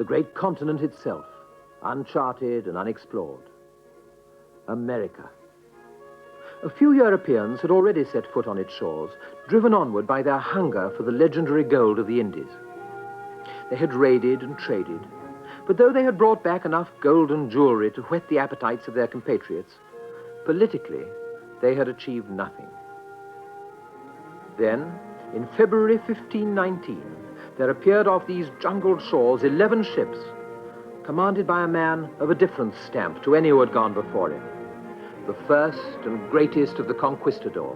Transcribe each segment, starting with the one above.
great continent itself, uncharted and unexplored. America. A few Europeans had already set foot on its shores, driven onward by their hunger for the legendary gold of the Indies. They had raided and traded, but though they had brought back enough gold and jewelry to whet the appetites of their compatriots, politically they had achieved nothing. Then, in February 1519, there appeared off these jungled shores 11 ships, commanded by a man of a different stamp to any who had gone before him, the first and greatest of the conquistadors,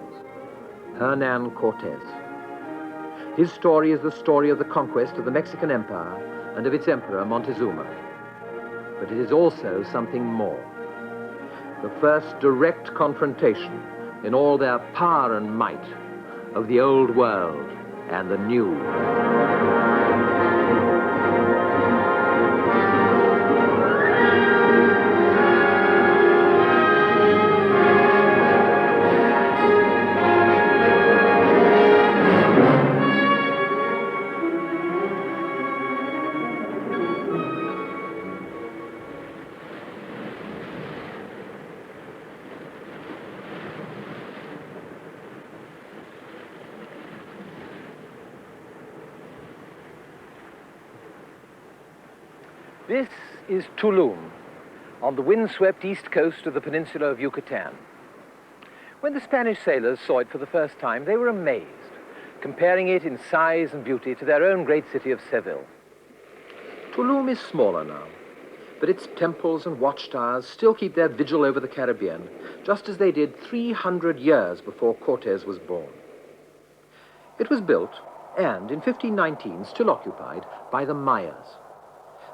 Hernán Cortés. His story is the story of the conquest of the Mexican Empire and of its emperor, Montezuma. But it is also something more. The first direct confrontation in all their power and might of the old world and the new. This is Tulum, on the windswept east coast of the peninsula of Yucatan. When the Spanish sailors saw it for the first time, they were amazed, comparing it in size and beauty to their own great city of Seville. Tulum is smaller now, but its temples and watchtowers still keep their vigil over the Caribbean, just as they did 300 years before Cortes was born. It was built, and in 1519 still occupied, by the Mayas,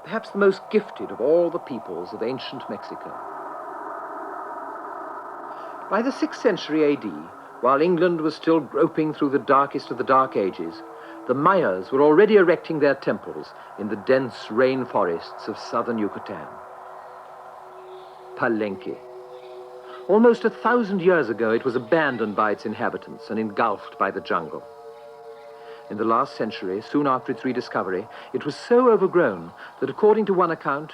perhaps the most gifted of all the peoples of ancient Mexico. By the 6th century AD, while England was still groping through the darkest of the Dark Ages, the Mayas were already erecting their temples in the dense rainforests of southern Yucatan. Palenque. Almost 1,000 years ago, it was abandoned by its inhabitants and engulfed by the jungle. In the last century, soon after its rediscovery, it was so overgrown that, according to one account,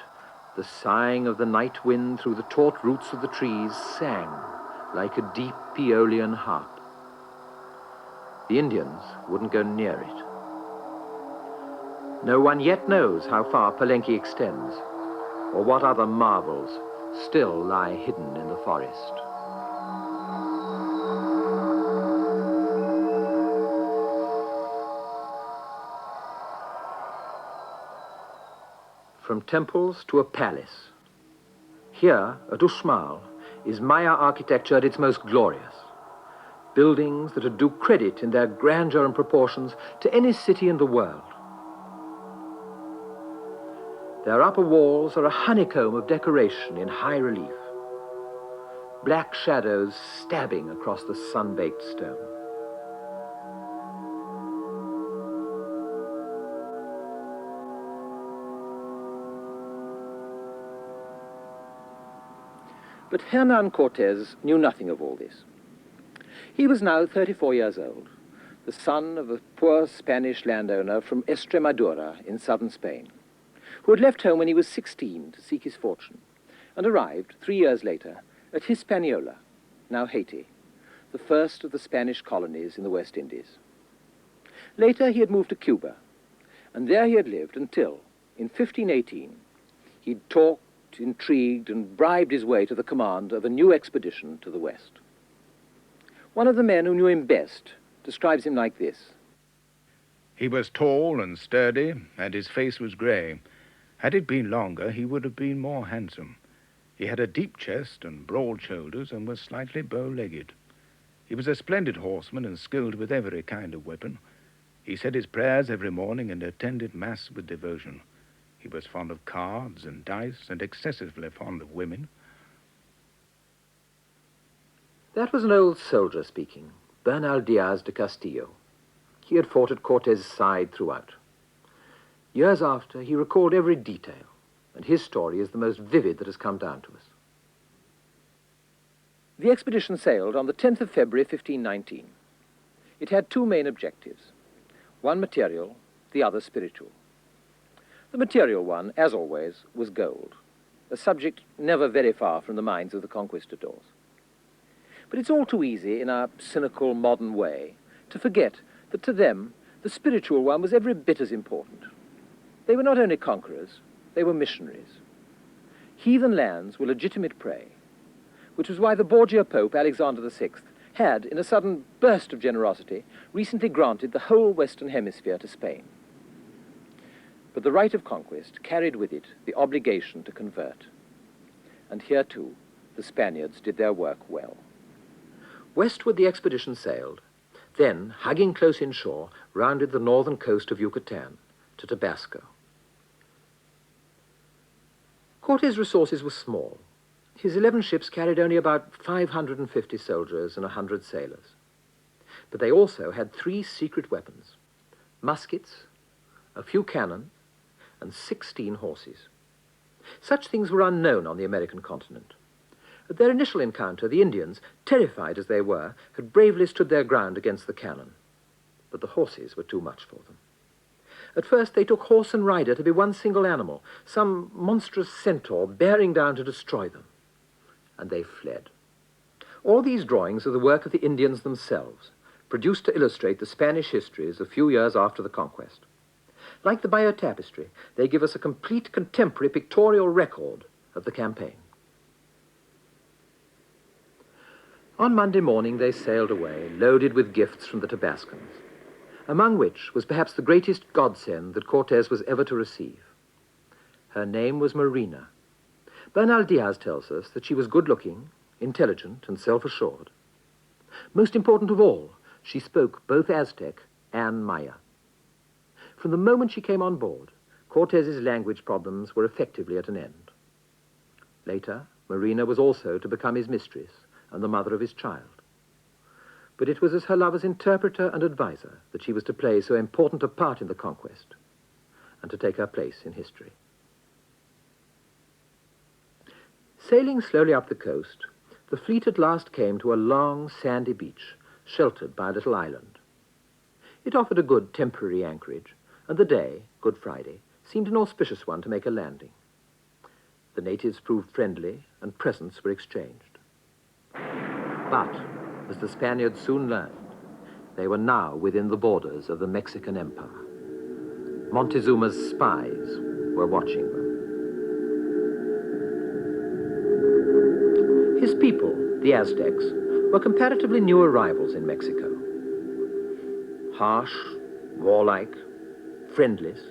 the sighing of the night wind through the taut roots of the trees sang like a deep Aeolian harp. The Indians wouldn't go near it. No one yet knows how far Palenque extends, or what other marvels still lie hidden in the forest. From temples to a palace. Here, at Uxmal, is Maya architecture at its most glorious. Buildings that would do credit in their grandeur and proportions to any city in the world. Their upper walls are a honeycomb of decoration in high relief. Black shadows stabbing across the sun-baked stone. But Hernán Cortés knew nothing of all this. He was now 34 years old, the son of a poor Spanish landowner from Extremadura in southern Spain, who had left home when he was 16 to seek his fortune, and arrived 3 years later at Hispaniola, now Haiti, the first of the Spanish colonies in the West Indies. Later he had moved to Cuba, and there he had lived until, in 1518, he'd talked, intrigued, and bribed his way to the command of a new expedition to the west. One of the men who knew him best describes him like this. He was tall and sturdy, and his face was grey. Had it been longer, he would have been more handsome. He had a deep chest and broad shoulders, and was slightly bow-legged. He was a splendid horseman and skilled with every kind of weapon. He said his prayers every morning and attended mass with devotion. He was fond of cards and dice and excessively fond of women. That was an old soldier speaking, Bernal Diaz de Castillo. He had fought at Cortes' side throughout. Years after, he recalled every detail, and his story is the most vivid that has come down to us. The expedition sailed on the 10th of February, 1519. It had two main objectives, one material, the other spiritual. The material one, as always, was gold, a subject never very far from the minds of the conquistadors. But it's all too easy, in our cynical modern way, to forget that to them the spiritual one was every bit as important. They were not only conquerors, they were missionaries. Heathen lands were legitimate prey, which was why the Borgia Pope, Alexander VI, had, in a sudden burst of generosity, recently granted the whole Western Hemisphere to Spain. But the right of conquest carried with it the obligation to convert. And here, too, the Spaniards did their work well. Westward the expedition sailed, then, hugging close inshore, rounded the northern coast of Yucatan to Tabasco. Cortes' resources were small. His 11 ships carried only about 550 soldiers and 100 sailors. But they also had 3 secret weapons: muskets, a few cannon, and 16 horses. Such things were unknown on the American continent. At their initial encounter, the Indians, terrified as they were, had bravely stood their ground against the cannon. But the horses were too much for them. At first they took horse and rider to be one single animal, some monstrous centaur bearing down to destroy them. And they fled. All these drawings are the work of the Indians themselves, produced to illustrate the Spanish histories a few years after the conquest. Like the Bayeux Tapestry, they give us a complete contemporary pictorial record of the campaign. On Monday morning they sailed away, loaded with gifts from the Tabascans, among which was perhaps the greatest godsend that Cortes was ever to receive. Her name was Marina. Bernal Diaz tells us that she was good-looking, intelligent, and self-assured. Most important of all, she spoke both Aztec and Maya. From the moment she came on board, Cortes's language problems were effectively at an end. Later, Marina was also to become his mistress and the mother of his child. But it was as her lover's interpreter and advisor that she was to play so important a part in the conquest and to take her place in history. Sailing slowly up the coast, the fleet at last came to a long, sandy beach, sheltered by a little island. It offered a good temporary anchorage, and the day, Good Friday, seemed an auspicious one to make a landing. The natives proved friendly, and presents were exchanged. But, as the Spaniards soon learned, they were now within the borders of the Mexican Empire. Montezuma's spies were watching them. His people, the Aztecs, were comparatively new arrivals in Mexico. Harsh, warlike, friendless,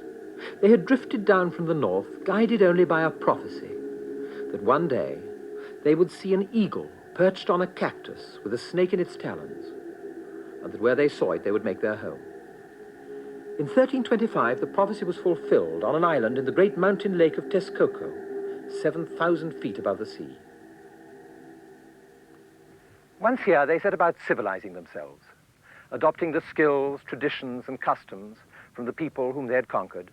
they had drifted down from the north, guided only by a prophecy that one day they would see an eagle perched on a cactus with a snake in its talons, and that where they saw it they would make their home. In 1325, the prophecy was fulfilled on an island in the great mountain lake of Texcoco, 7,000 feet above the sea. Once here, they set about civilizing themselves, adopting the skills, traditions, and customs from the people whom they had conquered,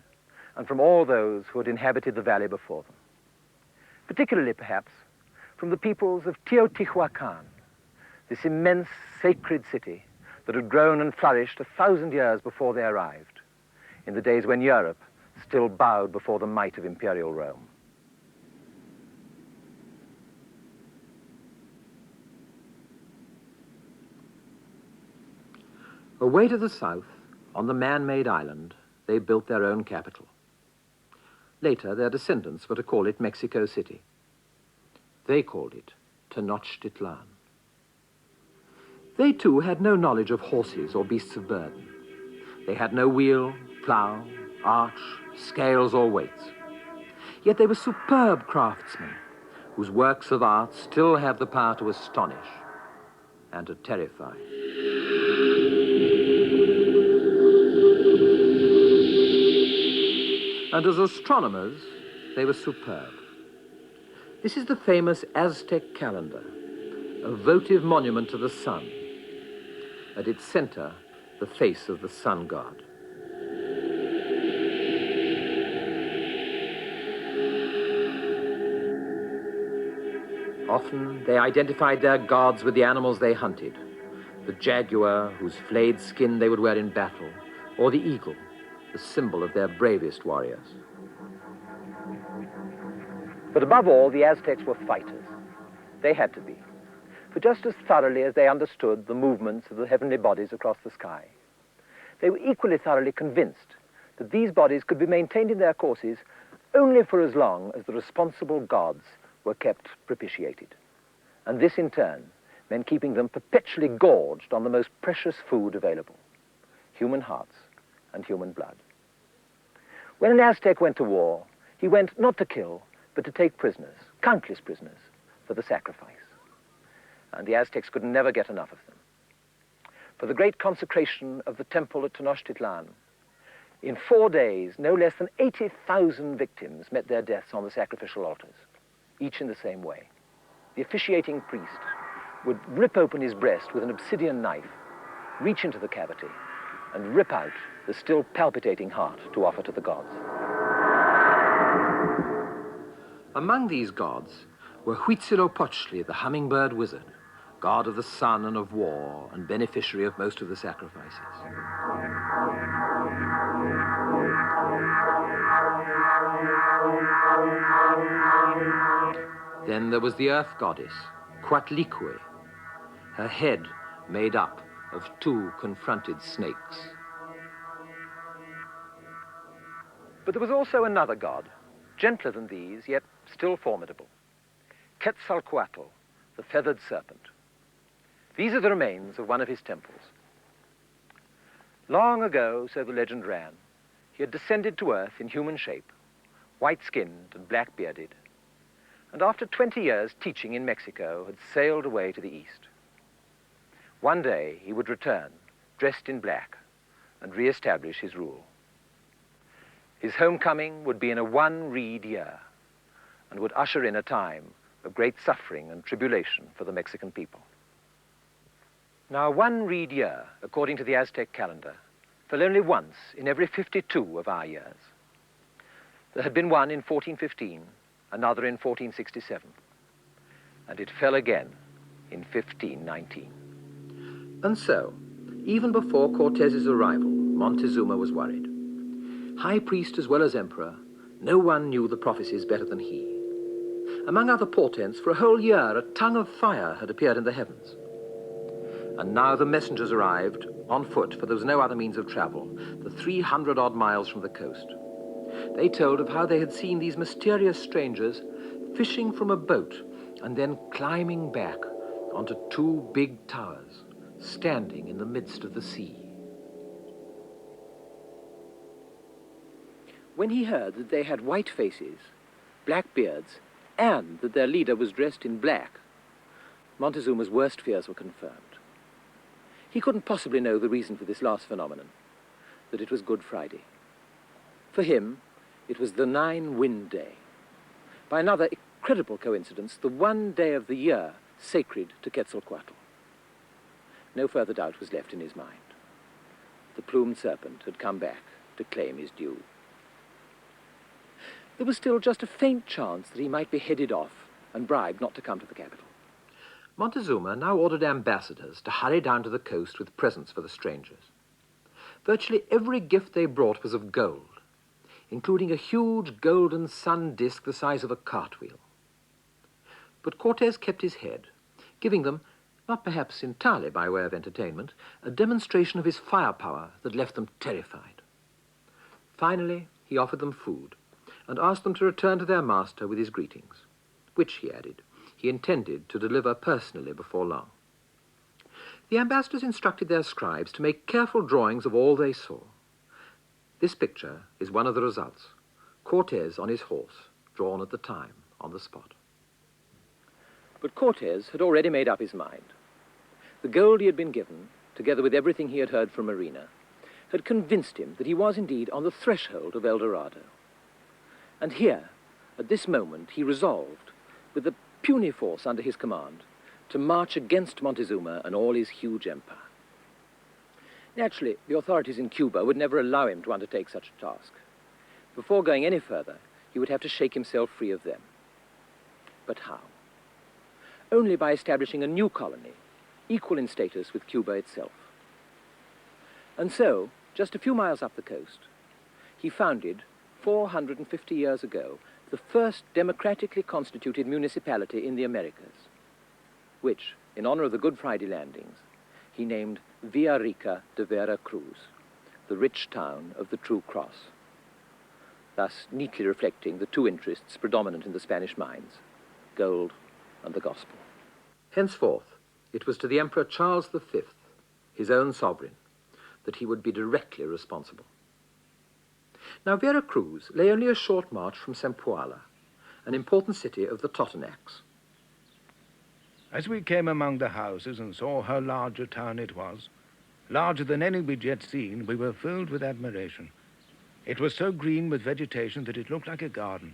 and from all those who had inhabited the valley before them. Particularly, perhaps, from the peoples of Teotihuacan, this immense sacred city that had grown and flourished 1,000 years before they arrived, in the days when Europe still bowed before the might of imperial Rome. Away to the south, on the man-made island, they built their own capital. Later, their descendants were to call it Mexico City. They called it Tenochtitlan. They, too, had no knowledge of horses or beasts of burden. They had no wheel, plough, arch, scales, or weights. Yet they were superb craftsmen, whose works of art still have the power to astonish and to terrify. And as astronomers, they were superb. This is the famous Aztec calendar, a votive monument to the sun. At its center, the face of the sun god. Often, they identified their gods with the animals they hunted, the jaguar, whose flayed skin they would wear in battle, or the eagle, the symbol of their bravest warriors. But above all, the Aztecs were fighters. They had to be. For just as thoroughly as they understood the movements of the heavenly bodies across the sky, they were equally thoroughly convinced that these bodies could be maintained in their courses only for as long as the responsible gods were kept propitiated. And this, in turn, meant keeping them perpetually gorged on the most precious food available, human hearts and human blood. When an Aztec went to war, he went not to kill, but to take prisoners, countless prisoners, for the sacrifice. And the Aztecs could never get enough of them. For the great consecration of the temple at Tenochtitlan, in 4 days, no less than 80,000 victims met their deaths on the sacrificial altars, each in the same way. The officiating priest would rip open his breast with an obsidian knife, reach into the cavity, and rip out the still palpitating heart to offer to the gods. Among these gods were Huitzilopochtli, the hummingbird wizard, god of the sun and of war, and beneficiary of most of the sacrifices. Then there was the earth goddess, Coatlicue, her head made up of 2 confronted snakes. But there was also another god, gentler than these, yet still formidable, Quetzalcoatl, the feathered serpent. These are the remains of one of his temples. Long ago, so the legend ran, he had descended to earth in human shape, white-skinned and black-bearded, and after 20 years teaching in Mexico, had sailed away to the east. One day he would return, dressed in black, and re-establish his rule. His homecoming would be in a 1-reed year, and would usher in a time of great suffering and tribulation for the Mexican people. Now, 1-reed year, according to the Aztec calendar, fell only once in every 52 of our years. There had been one in 1415, another in 1467, and it fell again in 1519. And so, even before Cortez's arrival, Montezuma was worried. High priest as well as emperor, no one knew the prophecies better than he. Among other portents, for a whole year, a tongue of fire had appeared in the heavens. And now the messengers arrived on foot, for there was no other means of travel, the 300-odd miles from the coast. They told of how they had seen these mysterious strangers fishing from a boat and then climbing back onto 2 big towers, standing in the midst of the sea. When he heard that they had white faces, black beards, and that their leader was dressed in black, Montezuma's worst fears were confirmed. He couldn't possibly know the reason for this last phenomenon, that it was Good Friday. For him, it was the 9-wind day. By another incredible coincidence, the one day of the year sacred to Quetzalcoatl. No further doubt was left in his mind. The plumed serpent had come back to claim his due. There was still just a faint chance that he might be headed off and bribed not to come to the capital. Montezuma now ordered ambassadors to hurry down to the coast with presents for the strangers. Virtually every gift they brought was of gold, including a huge golden sun disk the size of a cartwheel. But Cortes kept his head, giving them, not perhaps entirely by way of entertainment, a demonstration of his firepower that left them terrified. Finally, he offered them food and asked them to return to their master with his greetings, which, he added, he intended to deliver personally before long. The ambassadors instructed their scribes to make careful drawings of all they saw. This picture is one of the results, Cortes on his horse, drawn at the time on the spot. But Cortes had already made up his mind. The gold he had been given, together with everything he had heard from Marina, had convinced him that he was indeed on the threshold of El Dorado. And here, at this moment, he resolved, with the puny force under his command, to march against Montezuma and all his huge empire. Naturally, the authorities in Cuba would never allow him to undertake such a task. Before going any further, he would have to shake himself free of them. But how? Only by establishing a new colony, equal in status with Cuba itself. And so, just a few miles up the coast, he founded, 450 years ago, the first democratically constituted municipality in the Americas, which, in honor of the Good Friday landings, he named Villa de Vera Cruz, the rich town of the True Cross, thus neatly reflecting the two interests predominant in the Spanish minds, gold and the gospel. Henceforth, it was to the Emperor Charles V, his own sovereign, that he would be directly responsible. Now, Vera Cruz lay only a short march from Zempoala, an important city of the Totonacs. As we came among the houses and saw how large a town it was, larger than any we'd yet seen, we were filled with admiration. It was so green with vegetation that it looked like a garden,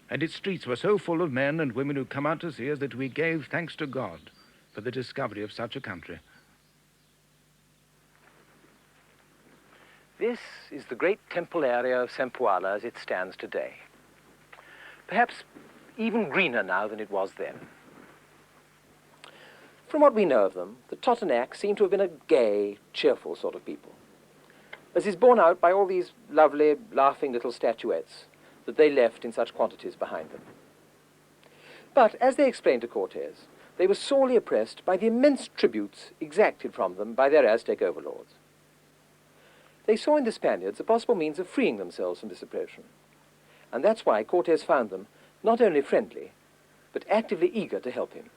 and its streets were so full of men and women who come out to see us that we gave thanks to God for the discovery of such a country. This is the great temple area of Zempoala as it stands today. Perhaps even greener now than it was then. From what we know of them, the Totonacs seem to have been a gay, cheerful sort of people, as is borne out by all these lovely, laughing little statuettes that they left in such quantities behind them. But, as they explained to Cortes, they were sorely oppressed by the immense tributes exacted from them by their Aztec overlords. They saw in the Spaniards a possible means of freeing themselves from this oppression, and that's why Cortes found them not only friendly, but actively eager to help him.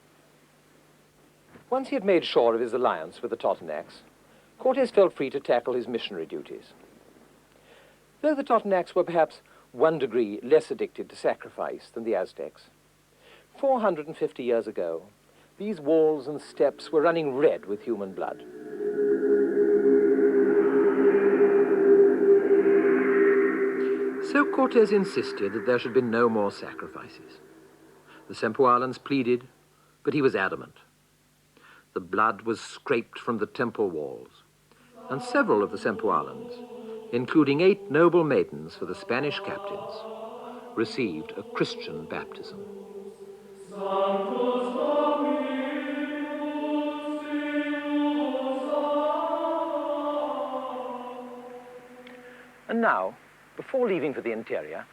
Once he had made sure of his alliance with the Totonacs, Cortes felt free to tackle his missionary duties. Though the Totonacs were perhaps 1 degree less addicted to sacrifice than the Aztecs, 450 years ago, these walls and steps were running red with human blood. So Cortes insisted that there should be no more sacrifices. The Zempoalans pleaded, but he was adamant. The blood was scraped from the temple walls, and several of the Zempoalans, including 8 noble maidens for the Spanish captains, received a Christian baptism. And now, before leaving for the interior,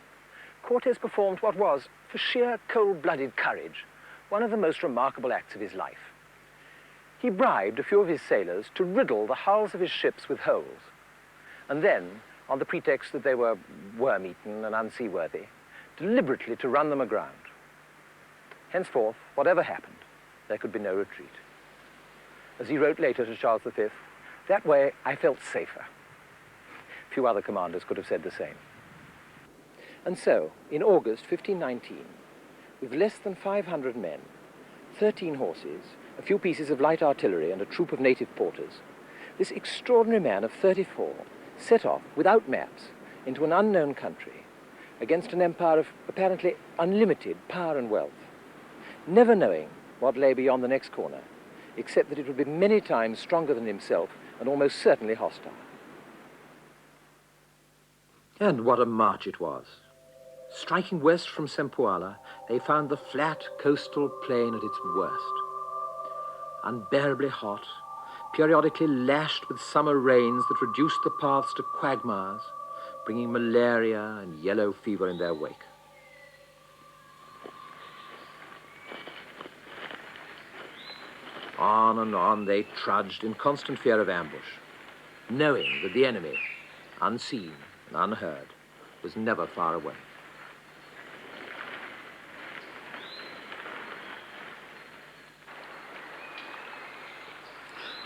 Cortes performed what was, for sheer cold-blooded courage, one of the most remarkable acts of his life. He bribed a few of his sailors to riddle the hulls of his ships with holes, and then, on the pretext that they were worm-eaten and unseaworthy, deliberately to run them aground. Henceforth, whatever happened, there could be no retreat. As he wrote later to Charles V, "That way I felt safer." Few other commanders could have said the same. And so, in August 1519, with less than 500 men, 13 horses, a few pieces of light artillery and a troop of native porters, this extraordinary man of 34 set off, without maps, into an unknown country, against an empire of apparently unlimited power and wealth, never knowing what lay beyond the next corner, except that it would be many times stronger than himself and almost certainly hostile. And what a march it was. Striking west from Zempoala, they found the flat coastal plain at its worst. Unbearably hot, periodically lashed with summer rains that reduced the paths to quagmires, bringing malaria and yellow fever in their wake. On and on they trudged in constant fear of ambush, knowing that the enemy, unseen and unheard, was never far away.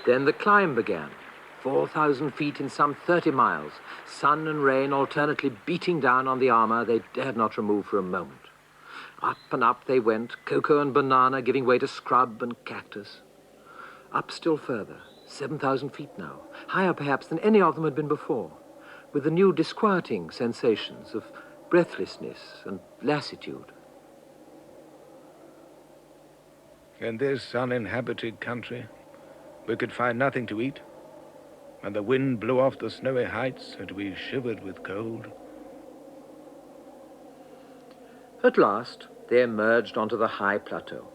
Then the climb began, 4,000 feet in some 30 miles, sun and rain alternately beating down on the armor they dared not remove for a moment. Up and up they went, cocoa and banana giving way to scrub and cactus. Up still further, 7,000 feet now, higher perhaps than any of them had been before, with the new disquieting sensations of breathlessness and lassitude. In this uninhabited country, we could find nothing to eat, and the wind blew off the snowy heights, and we shivered with cold. At last, they emerged onto the high plateau.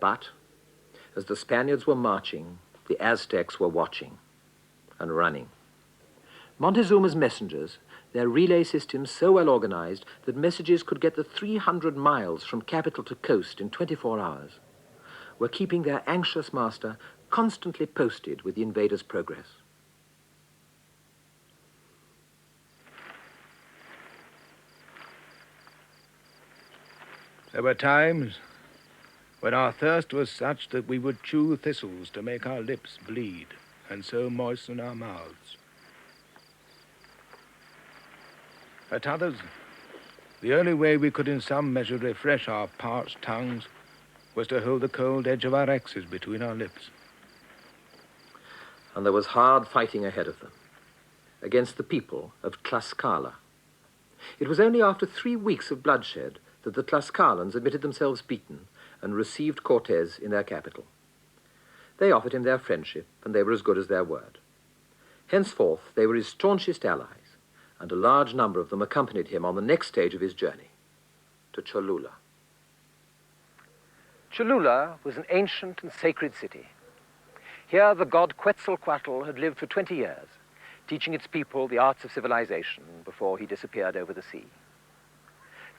But, as the Spaniards were marching, the Aztecs were watching and running. Montezuma's messengers their relay systems so well organized that messages could get the 300 miles from capital to coast in 24 hours, were keeping their anxious master constantly posted with the invaders' progress. There were times when our thirst was such that we would chew thistles to make our lips bleed and so moisten our mouths. At others, the only way we could in some measure refresh our parched tongues was to hold the cold edge of our axes between our lips. And there was hard fighting ahead of them, against the people of Tlaxcala. It was only after 3 weeks of bloodshed that the Tlaxcalans admitted themselves beaten and received Cortes in their capital. They offered him their friendship, and they were as good as their word. Henceforth, they were his staunchest allies, and a large number of them accompanied him on the next stage of his journey, to Cholula. Cholula was an ancient and sacred city. Here the god Quetzalcoatl had lived for 20 years, teaching its people the arts of civilization before he disappeared over the sea.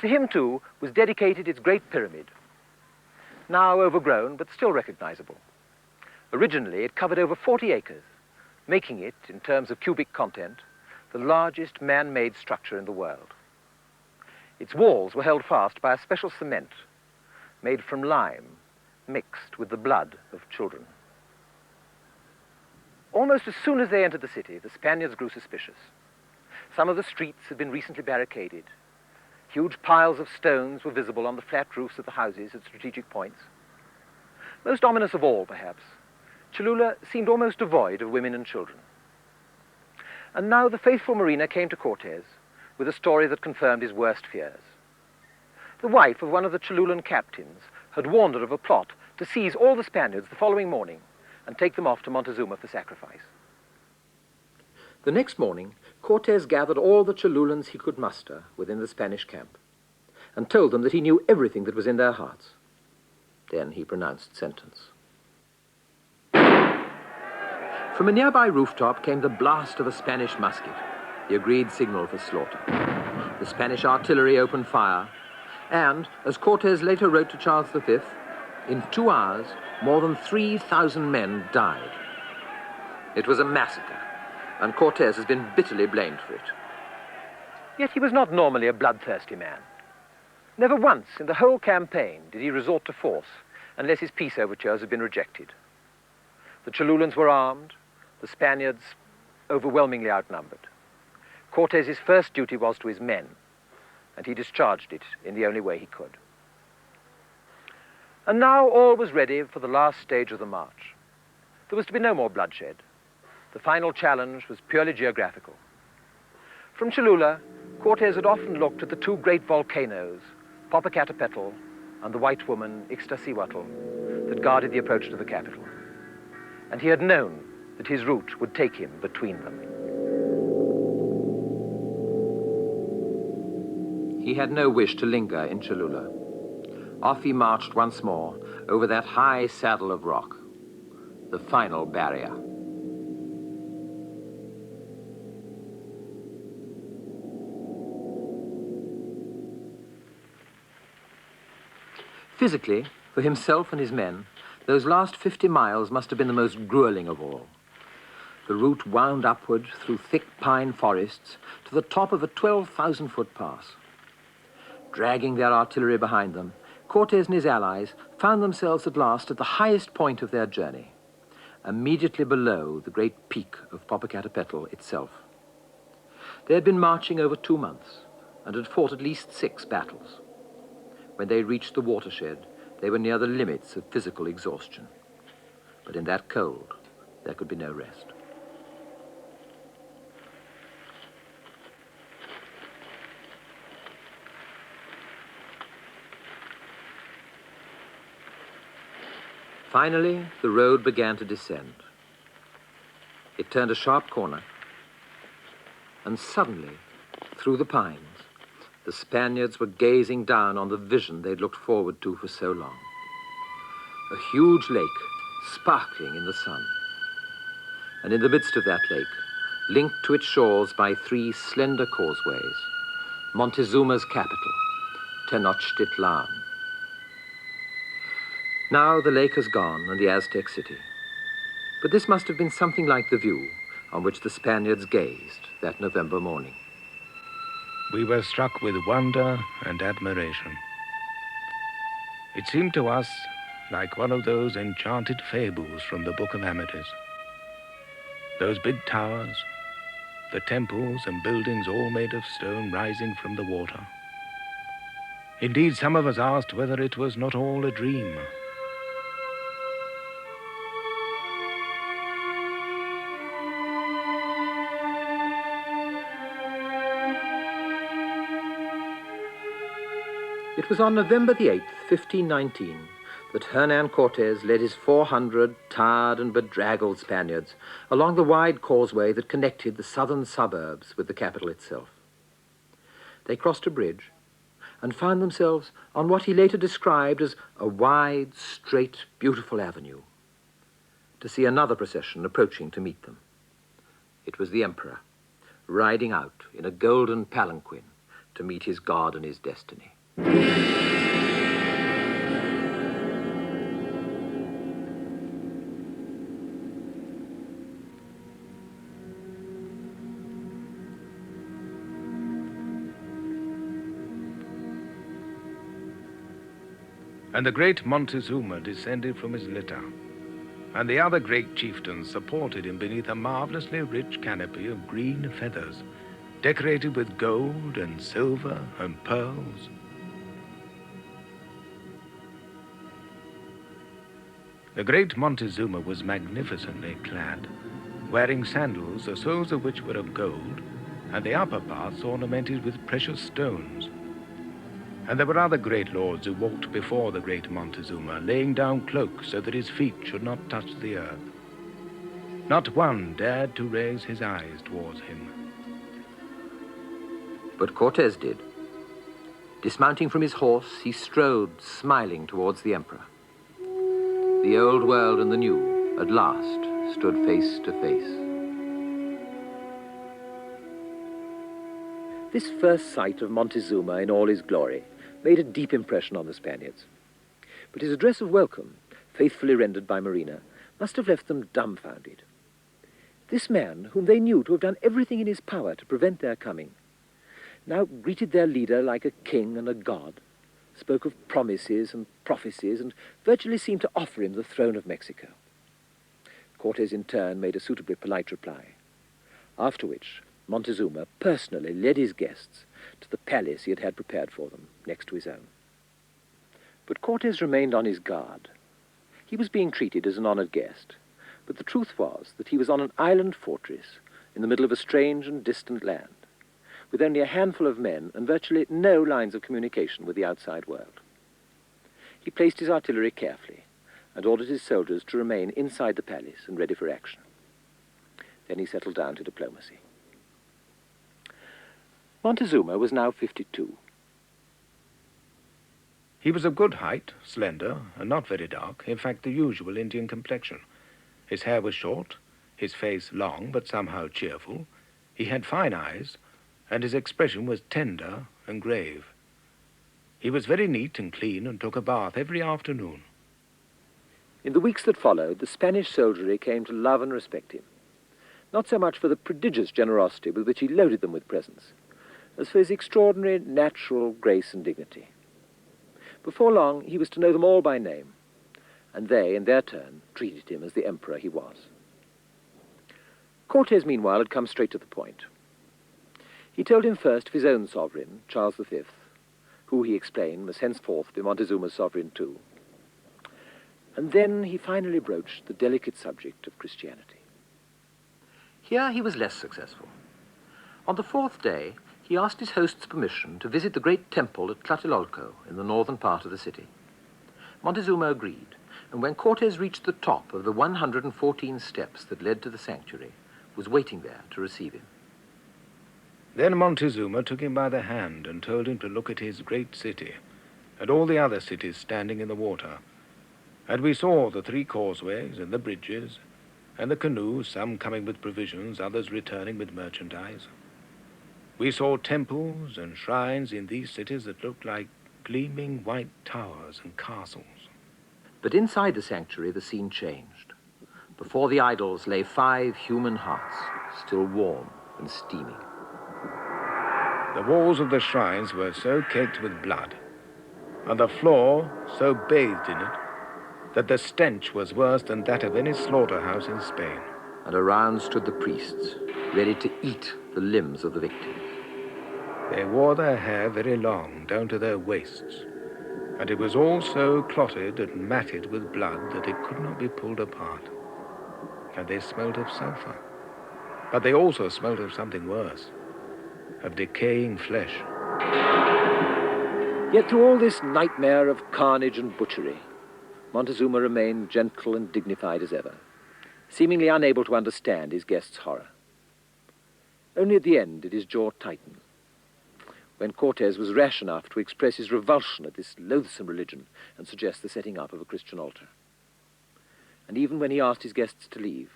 To him, too, was dedicated its great pyramid, now overgrown but still recognizable. Originally, it covered over 40 acres, making it, in terms of cubic content, the largest man-made structure in the world. Its walls were held fast by a special cement made from lime mixed with the blood of children. Almost as soon as they entered the city, the Spaniards grew suspicious. Some of the streets had been recently barricaded. Huge piles of stones were visible on the flat roofs of the houses at strategic points. Most ominous of all, perhaps, Cholula seemed almost devoid of women and children. And now the faithful mariner came to Cortes with a story that confirmed his worst fears. The wife of one of the Cholulan captains had warned her of a plot to seize all the Spaniards the following morning and take them off to Montezuma for sacrifice. The next morning, Cortes gathered all the Cholulans he could muster within the Spanish camp and told them that he knew everything that was in their hearts. Then he pronounced sentence. From a nearby rooftop came the blast of a Spanish musket, the agreed signal for slaughter. The Spanish artillery opened fire, and, as Cortes later wrote to Charles V, in 2 hours, more than 3,000 men died. It was a massacre, and Cortes has been bitterly blamed for it. Yet he was not normally a bloodthirsty man. Never once in the whole campaign did he resort to force unless his peace overtures had been rejected. The Cholulans were armed, the Spaniards overwhelmingly outnumbered. Cortes's first duty was to his men, and he discharged it in the only way he could. And now all was ready for the last stage of the march. There was to be no more bloodshed. The final challenge was purely geographical. From Cholula, Cortes had often looked at the 2 great volcanoes, Popocatépetl and the white woman Ixtaccíhuatl, that guarded the approach to the capital. And he had known that his route would take him between them. He had no wish to linger in Cholula. Off he marched once more over that high saddle of rock, the final barrier. Physically, for himself and his men, those last 50 miles must have been the most grueling of all. The route wound upward through thick pine forests to the top of a 12,000-foot pass. Dragging their artillery behind them, Cortes and his allies found themselves at last at the highest point of their journey, immediately below the great peak of Popocatépetl itself. They had been marching over 2 months and had fought at least 6 battles. When they reached the watershed, they were near the limits of physical exhaustion. But in that cold, there could be no rest. Finally, the road began to descend. It turned a sharp corner, and suddenly, through the pines, the Spaniards were gazing down on the vision they'd looked forward to for so long. A huge lake, sparkling in the sun. And in the midst of that lake, linked to its shores by 3 slender causeways, Montezuma's capital, Tenochtitlan. Now the lake has gone and the Aztec city. But this must have been something like the view on which the Spaniards gazed that November morning. We were struck with wonder and admiration. It seemed to us like one of those enchanted fables from the Book of Amadis. Those big towers, the temples and buildings all made of stone rising from the water. Indeed, some of us asked whether it was not all a dream. It was on November the 8th, 1519, that Hernán Cortés led his 400 tired and bedraggled Spaniards along the wide causeway that connected the southern suburbs with the capital itself. They crossed a bridge and found themselves on what he later described as a wide, straight, beautiful avenue, to see another procession approaching to meet them. It was the emperor, riding out in a golden palanquin to meet his God and his destiny. And the great Montezuma descended from his litter, and the other great chieftains supported him beneath a marvelously rich canopy of green feathers, decorated with gold and silver and pearls. The great Montezuma was magnificently clad, wearing sandals, the soles of which were of gold, and the upper parts ornamented with precious stones. And there were other great lords who walked before the great Montezuma, laying down cloaks so that his feet should not touch the earth. Not one dared to raise his eyes towards him. But Cortés did. Dismounting from his horse, he strode, smiling, towards the emperor. The old world and the new, at last, stood face to face. This first sight of Montezuma in all his glory made a deep impression on the Spaniards. But his address of welcome, faithfully rendered by Marina, must have left them dumbfounded. This man, whom they knew to have done everything in his power to prevent their coming, now greeted their leader like a king and a god, spoke of promises and prophecies, and virtually seemed to offer him the throne of Mexico. Cortés in turn made a suitably polite reply, after which Montezuma personally led his guests to the palace he had had prepared for them, next to his own. But Cortés remained on his guard. He was being treated as an honored guest, but the truth was that he was on an island fortress in the middle of a strange and distant land, with only a handful of men and virtually no lines of communication with the outside world. He placed his artillery carefully and ordered his soldiers to remain inside the palace and ready for action. Then he settled down to diplomacy. Montezuma was now 52. He was of good height, slender, and not very dark, in fact the usual Indian complexion. His hair was short, his face long but somehow cheerful. He had fine eyes, and his expression was tender and grave. He was very neat and clean and took a bath every afternoon. In the weeks that followed, the Spanish soldiery came to love and respect him, not so much for the prodigious generosity with which he loaded them with presents, as for his extraordinary natural grace and dignity. Before long, he was to know them all by name, and they, in their turn, treated him as the emperor he was. Cortés, meanwhile, had come straight to the point. He told him first of his own sovereign, Charles V, who, he explained, must henceforth be Montezuma's sovereign too. And then he finally broached the delicate subject of Christianity. Here he was less successful. On the 4th day, he asked his host's permission to visit the great temple at Tlatelolco in the northern part of the city. Montezuma agreed, and when Cortés reached the top of the 114 steps that led to the sanctuary, was waiting there to receive him. Then Montezuma took him by the hand and told him to look at his great city and all the other cities standing in the water. And we saw the 3 causeways and the bridges and the canoes, some coming with provisions, others returning with merchandise. We saw temples and shrines in these cities that looked like gleaming white towers and castles. But inside the sanctuary, the scene changed. Before the idols lay 5 human hearts, still warm and steaming. The walls of the shrines were so caked with blood, and the floor so bathed in it, that the stench was worse than that of any slaughterhouse in Spain. And around stood the priests, ready to eat the limbs of the victims. They wore their hair very long, down to their waists, and it was all so clotted and matted with blood that it could not be pulled apart. And they smelled of sulphur. But they also smelled of something worse, of decaying flesh. Yet through all this nightmare of carnage and butchery, Montezuma remained gentle and dignified as ever, seemingly unable to understand his guest's horror. Only at the end did his jaw tighten, when Cortes was rash enough to express his revulsion at this loathsome religion and suggest the setting up of a Christian altar. And even when he asked his guests to leave,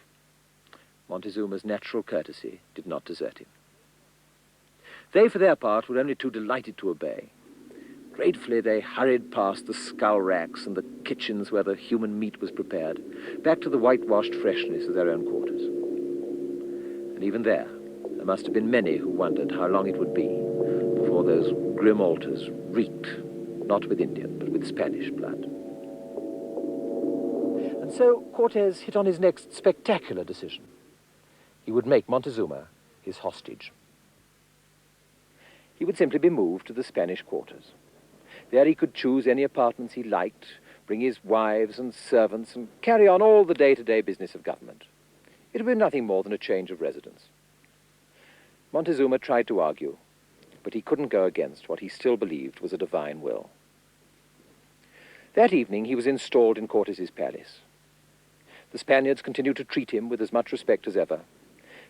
Montezuma's natural courtesy did not desert him. They, for their part, were only too delighted to obey. Gratefully, they hurried past the skull racks and the kitchens where the human meat was prepared, back to the whitewashed freshness of their own quarters. And even there must have been many who wondered how long it would be before those grim altars reeked, not with Indian, but with Spanish blood. And so Cortes hit on his next spectacular decision. He would make Montezuma his hostage. He would simply be moved to the Spanish quarters. There he could choose any apartments he liked, bring his wives and servants, and carry on all the day-to-day business of government. It would be nothing more than a change of residence. Montezuma tried to argue, but he couldn't go against what he still believed was a divine will. That evening he was installed in Cortes's palace. The Spaniards continued to treat him with as much respect as ever,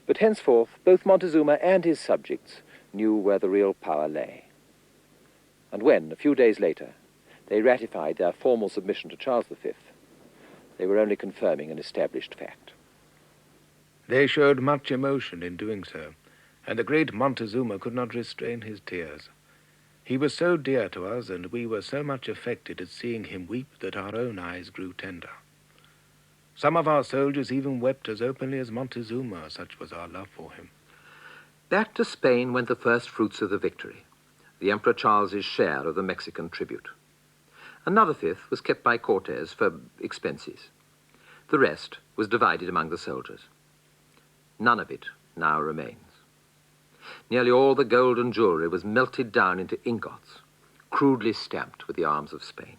but henceforth both Montezuma and his subjects knew where the real power lay. And when, a few days later, they ratified their formal submission to Charles V, they were only confirming an established fact. They showed much emotion in doing so, and the great Montezuma could not restrain his tears. He was so dear to us, and we were so much affected at seeing him weep that our own eyes grew tender. Some of our soldiers even wept as openly as Montezuma, such was our love for him. Back to Spain went the first fruits of the victory, the Emperor Charles's share of the Mexican tribute. Another fifth was kept by Cortes for expenses. The rest was divided among the soldiers. None of it now remains. Nearly all the gold and jewelry was melted down into ingots, crudely stamped with the arms of Spain.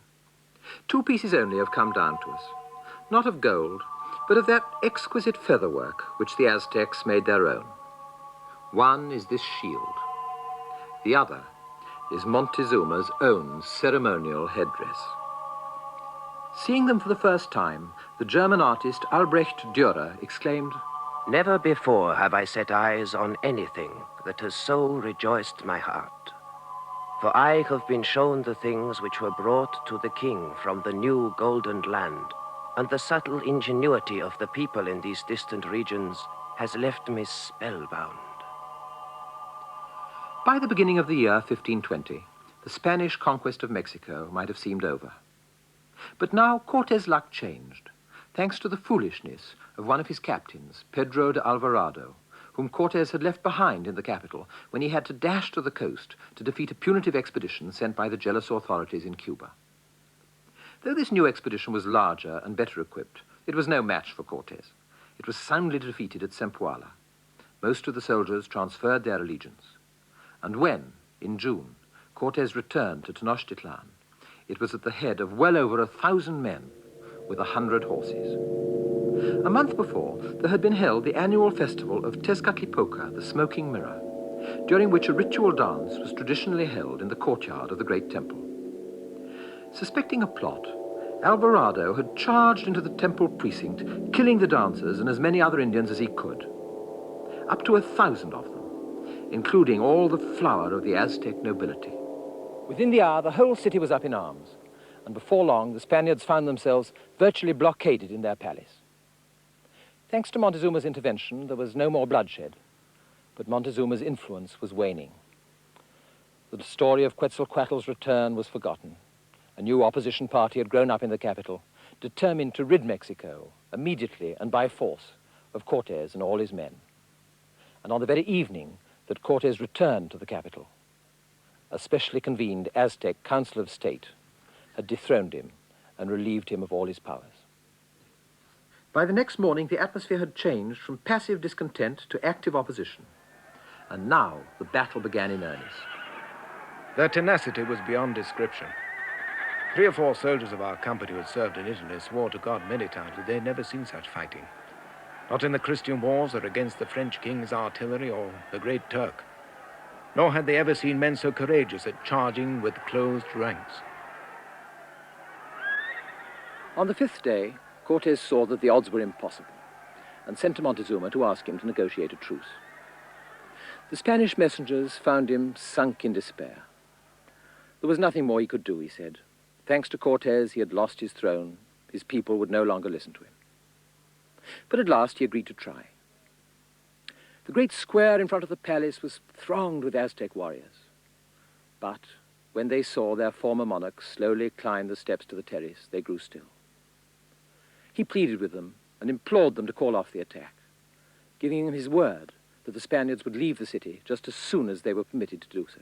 2 pieces only have come down to us, not of gold, but of that exquisite featherwork which the Aztecs made their own. One is this shield. The other is Montezuma's own ceremonial headdress. Seeing them for the first time, the German artist Albrecht Dürer exclaimed, "Never before have I set eyes on anything that has so rejoiced my heart. For I have been shown the things which were brought to the king from the new golden land, and the subtle ingenuity of the people in these distant regions has left me spellbound." By the beginning of the year 1520, the Spanish conquest of Mexico might have seemed over. But now Cortes' luck changed, thanks to the foolishness of one of his captains, Pedro de Alvarado, whom Cortes had left behind in the capital when he had to dash to the coast to defeat a punitive expedition sent by the jealous authorities in Cuba. Though this new expedition was larger and better equipped, it was no match for Cortes. It was soundly defeated at Zempoala. Most of the soldiers transferred their allegiance. And when, in June, Cortes returned to Tenochtitlan, it was at the head of well over 1,000 men with 100 horses. A month before, there had been held the annual festival of Tezcatlipoca, the Smoking Mirror, during which a ritual dance was traditionally held in the courtyard of the great temple. Suspecting a plot, Alvarado had charged into the temple precinct, killing the dancers and as many other Indians as he could. Up to 1,000 of them, including all the flower of the Aztec nobility. Within the hour, the whole city was up in arms, and before long, the Spaniards found themselves virtually blockaded in their palace. Thanks to Montezuma's intervention, there was no more bloodshed, but Montezuma's influence was waning. The story of Quetzalcoatl's return was forgotten. A new opposition party had grown up in the capital, determined to rid Mexico, immediately and by force, of Cortes and all his men. And on the very evening that Cortes returned to the capital, a specially convened Aztec Council of State had dethroned him and relieved him of all his powers. By the next morning, the atmosphere had changed from passive discontent to active opposition. And now the battle began in earnest. Their tenacity was beyond description. 3 or 4 soldiers of our company who had served in Italy swore to God many times that they had never seen such fighting. Not in the Christian wars or against the French king's artillery or the Great Turk. Nor had they ever seen men so courageous at charging with closed ranks. On the 5th day, Cortes saw that the odds were impossible and sent to Montezuma to ask him to negotiate a truce. The Spanish messengers found him sunk in despair. There was nothing more he could do, he said. Thanks to Cortes, he had lost his throne. His people would no longer listen to him. But at last he agreed to try. The great square in front of the palace was thronged with Aztec warriors. But when they saw their former monarch slowly climb the steps to the terrace, they grew still. He pleaded with them and implored them to call off the attack, giving them his word that the Spaniards would leave the city just as soon as they were permitted to do so.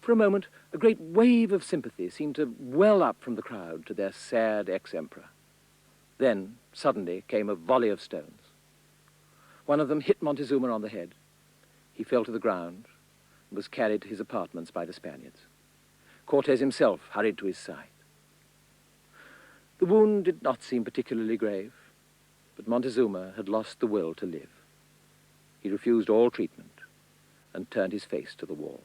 For a moment, a great wave of sympathy seemed to well up from the crowd to their sad ex-emperor. Then, suddenly, came a volley of stones. One of them hit Montezuma on the head. He fell to the ground and was carried to his apartments by the Spaniards. Cortes himself hurried to his side. The wound did not seem particularly grave, but Montezuma had lost the will to live. He refused all treatment and turned his face to the wall.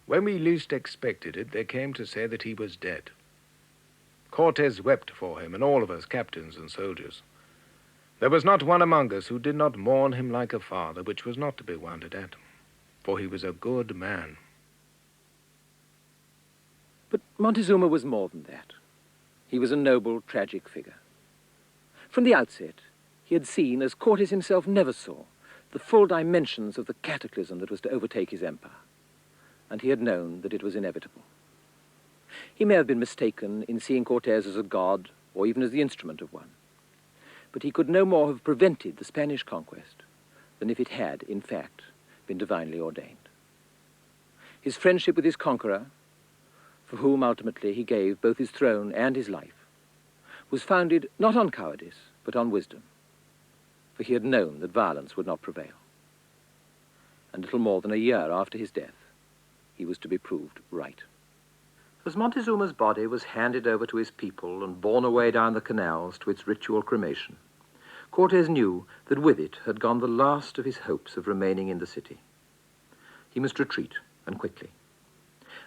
When we least expected it, they came to say that he was dead. Cortes wept for him, and all of us, captains and soldiers. There was not one among us who did not mourn him like a father, which was not to be wondered at, for he was a good man. But Montezuma was more than that. He was a noble, tragic figure. From the outset, he had seen, as Cortes himself never saw, the full dimensions of the cataclysm that was to overtake his empire, and he had known that it was inevitable. He may have been mistaken in seeing Cortes as a god, or even as the instrument of one, but he could no more have prevented the Spanish conquest than if it had, in fact, been divinely ordained. His friendship with his conqueror, for whom ultimately he gave both his throne and his life, was founded not on cowardice, but on wisdom, for he had known that violence would not prevail. And little more than a year after his death, he was to be proved right. As Montezuma's body was handed over to his people and borne away down the canals to its ritual cremation, Cortes knew that with it had gone the last of his hopes of remaining in the city. He must retreat, and quickly.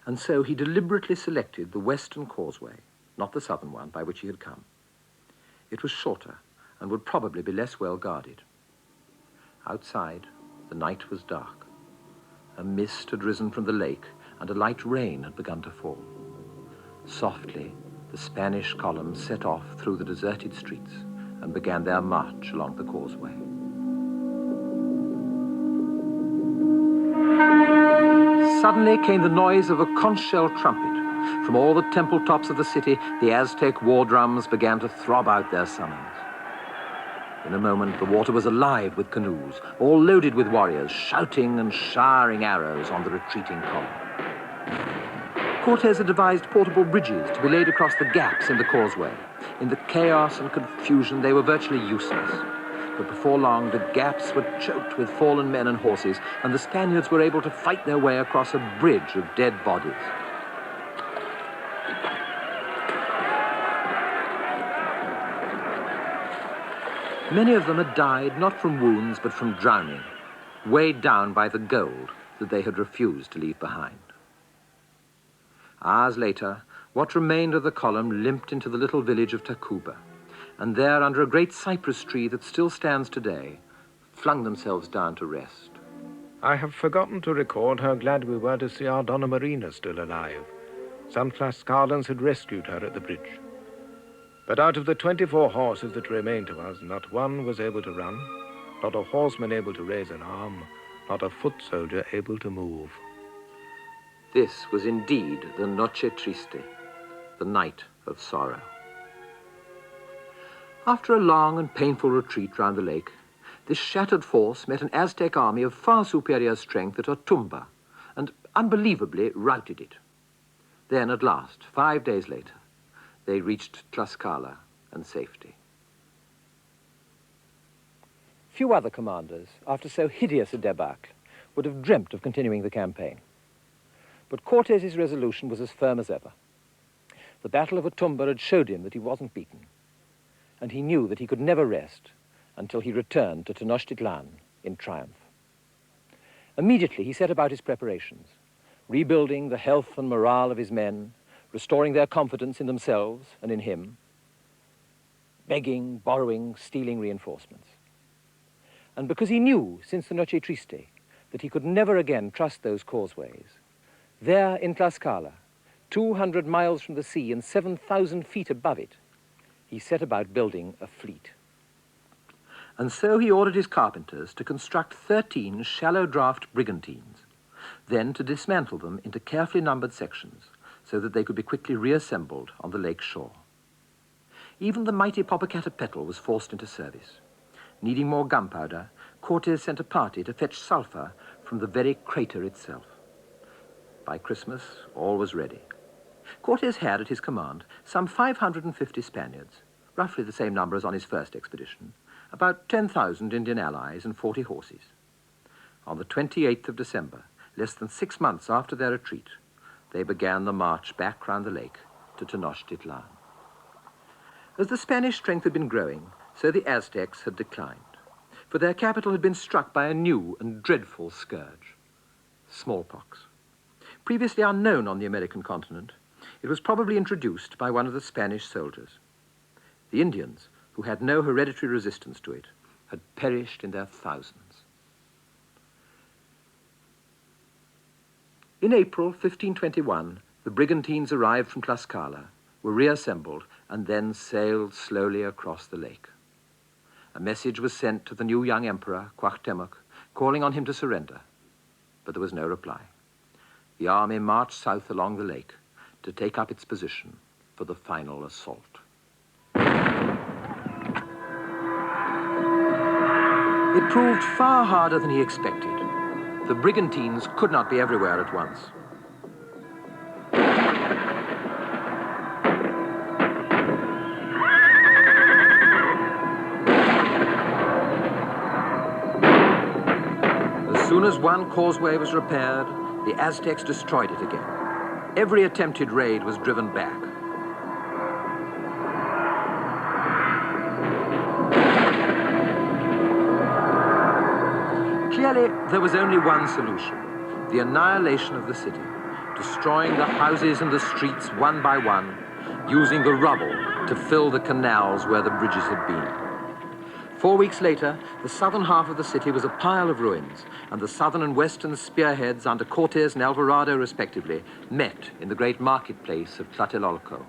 And so he deliberately selected the western causeway, not the southern one by which he had come. It was shorter and would probably be less well guarded. Outside, the night was dark. A mist had risen from the lake, and a light rain had begun to fall. Softly, the Spanish columns set off through the deserted streets and began their march along the causeway. Suddenly came the noise of a conch shell trumpet. From all the temple tops of the city, the Aztec war drums began to throb out their summons. In a moment, the water was alive with canoes, all loaded with warriors, shouting and showering arrows on the retreating column. Cortes had devised portable bridges to be laid across the gaps in the causeway. In the chaos and confusion, they were virtually useless. But before long, the gaps were choked with fallen men and horses, and the Spaniards were able to fight their way across a bridge of dead bodies. Many of them had died not from wounds, but from drowning, weighed down by the gold that they had refused to leave behind. Hours later, what remained of the column limped into the little village of Tacuba, and there, under a great cypress tree that still stands today, flung themselves down to rest. I have forgotten to record how glad we were to see our Donna Marina still alive. Some Tlascalans had rescued her at the bridge. But out of the 24 horses that remained to us, not one was able to run, not a horseman able to raise an arm, not a foot soldier able to move. This was indeed the Noche Triste, the night of sorrow. After a long and painful retreat round the lake, this shattered force met an Aztec army of far superior strength at Otumba, and unbelievably routed it. Then, at last, 5 days later, they reached Tlaxcala and safety. Few other commanders, after so hideous a debacle, would have dreamt of continuing the campaign. But Cortes's resolution was as firm as ever. The Battle of Otumba had showed him that he wasn't beaten, and he knew that he could never rest until he returned to Tenochtitlan in triumph. Immediately he set about his preparations, rebuilding the health and morale of his men, restoring their confidence in themselves and in him, begging, borrowing, stealing reinforcements. And because he knew, since the Noche Triste, that he could never again trust those causeways, there in Tlaxcala, 200 miles from the sea and 7,000 feet above it, he set about building a fleet. And so he ordered his carpenters to construct 13 shallow draft brigantines, then to dismantle them into carefully numbered sections so that they could be quickly reassembled on the lake shore. Even the mighty Popocatépetl was forced into service. Needing more gunpowder, Cortes sent a party to fetch sulfur from the very crater itself. By Christmas, all was ready. Cortes had at his command some 550 Spaniards, roughly the same number as on his first expedition, about 10,000 Indian allies and 40 horses. On the 28th of December, less than 6 months after their retreat, they began the march back round the lake to Tenochtitlan. As the Spanish strength had been growing, so the Aztecs had declined, for their capital had been struck by a new and dreadful scourge, smallpox. Previously unknown on the American continent, it was probably introduced by one of the Spanish soldiers. The Indians, who had no hereditary resistance to it, had perished in their thousands. In April 1521, the brigantines arrived from Tlaxcala, were reassembled, and then sailed slowly across the lake. A message was sent to the new young emperor, Cuauhtémoc, calling on him to surrender, but there was no reply. The army marched south along the lake to take up its position for the final assault. It proved far harder than he expected. The brigantines could not be everywhere at once. As soon as one causeway was repaired, the Aztecs destroyed it again. Every attempted raid was driven back. Clearly, there was only one solution: the annihilation of the city, destroying the houses and the streets one by one, using the rubble to fill the canals where the bridges had been. 4 weeks later, the southern half of the city was a pile of ruins, and the southern and western spearheads under Cortes and Alvarado, respectively, met in the great marketplace of Tlatelolco.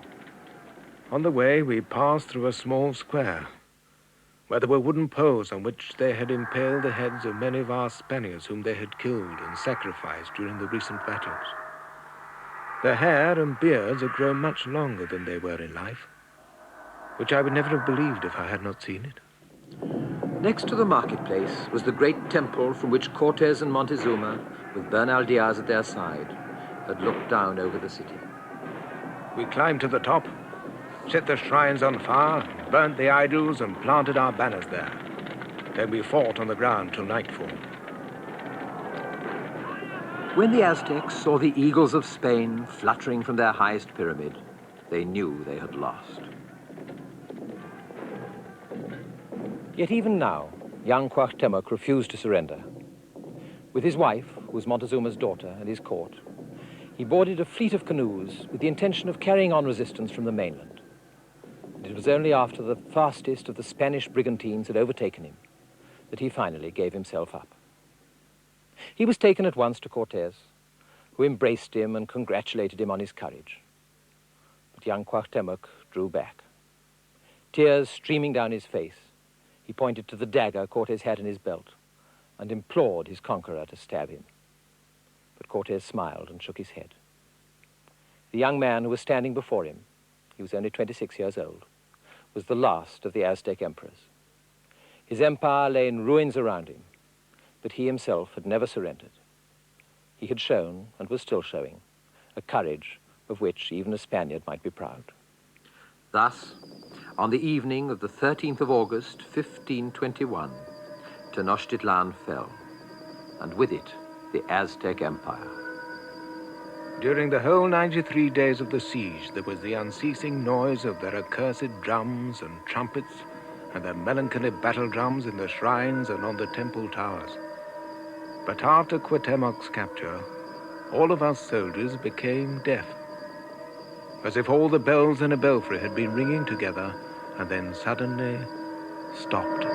On the way, we passed through a small square, where there were wooden poles on which they had impaled the heads of many of our Spaniards whom they had killed and sacrificed during the recent battles. Their hair and beards had grown much longer than they were in life, which I would never have believed if I had not seen it. Next to the marketplace was the great temple from which Cortes and Montezuma, with Bernal Diaz at their side, had looked down over the city. We climbed to the top, set the shrines on fire, burnt the idols, and planted our banners there. Then we fought on the ground till nightfall. When the Aztecs saw the eagles of Spain fluttering from their highest pyramid, they knew they had lost. Yet even now, young Cuauhtémoc refused to surrender. With his wife, who was Montezuma's daughter, and his court, he boarded a fleet of canoes with the intention of carrying on resistance from the mainland. And it was only after the fastest of the Spanish brigantines had overtaken him that he finally gave himself up. He was taken at once to Cortes, who embraced him and congratulated him on his courage. But young Cuauhtémoc drew back. Tears streaming down his face, he pointed to the dagger Cortes had in his belt and implored his conqueror to stab him. But Cortes smiled and shook his head. The young man who was standing before him, he was only 26 years old, was the last of the Aztec emperors. His empire lay in ruins around him, but he himself had never surrendered. He had shown, and was still showing, a courage of which even a Spaniard might be proud. Thus, on the evening of the 13th of August, 1521, Tenochtitlan fell, and with it, the Aztec Empire. During the whole 93 days of the siege, there was the unceasing noise of their accursed drums and trumpets, and their melancholy battle drums in the shrines and on the temple towers. But after Cuauhtémoc's capture, all of us soldiers became deaf, as if all the bells in a belfry had been ringing together and then suddenly stopped.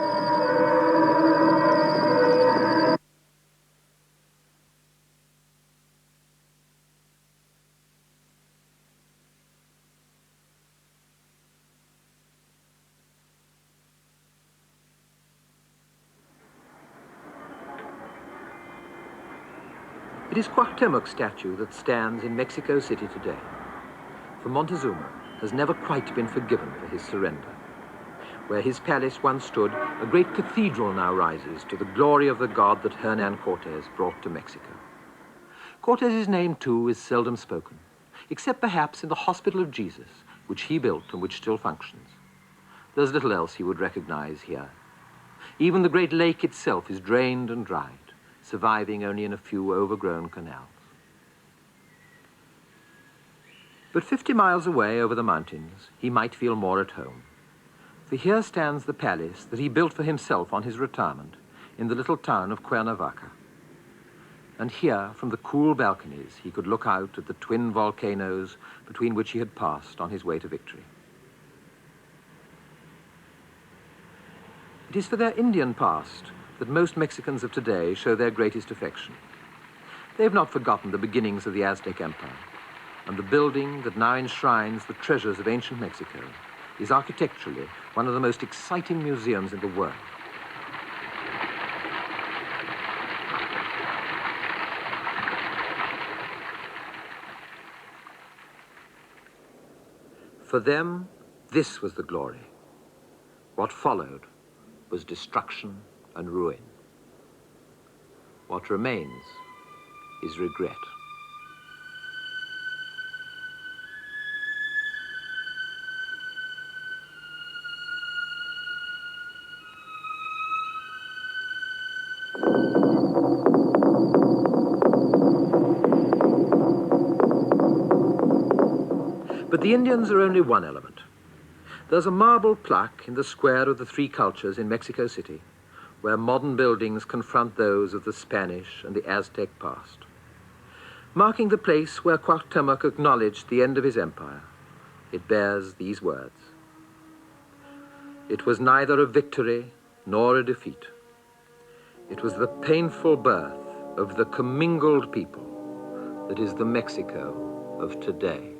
It is Cuauhtémoc's statue that stands in Mexico City today. For Montezuma has never quite been forgiven for his surrender. Where his palace once stood, a great cathedral now rises to the glory of the god that Hernán Cortés brought to Mexico. Cortés's name, too, is seldom spoken, except perhaps in the Hospital of Jesus, which he built and which still functions. There's little else he would recognize here. Even the great lake itself is drained and dried, surviving only in a few overgrown canals. But 50 miles away over the mountains, he might feel more at home. For here stands the palace that he built for himself on his retirement in the little town of Cuernavaca. And here, from the cool balconies, he could look out at the twin volcanoes between which he had passed on his way to victory. It is for their Indian past that most Mexicans of today show their greatest affection. They have not forgotten the beginnings of the Aztec Empire, and the building that now enshrines the treasures of ancient Mexico is architecturally one of the most exciting museums in the world. For them, this was the glory. What followed was destruction and ruin. What remains is regret. But the Indians are only one element. There's a marble plaque in the square of the three cultures in Mexico City, where modern buildings confront those of the Spanish and the Aztec past. Marking the place where Cuauhtémoc acknowledged the end of his empire, it bears these words: "It was neither a victory nor a defeat. It was the painful birth of the commingled people that is the Mexico of today."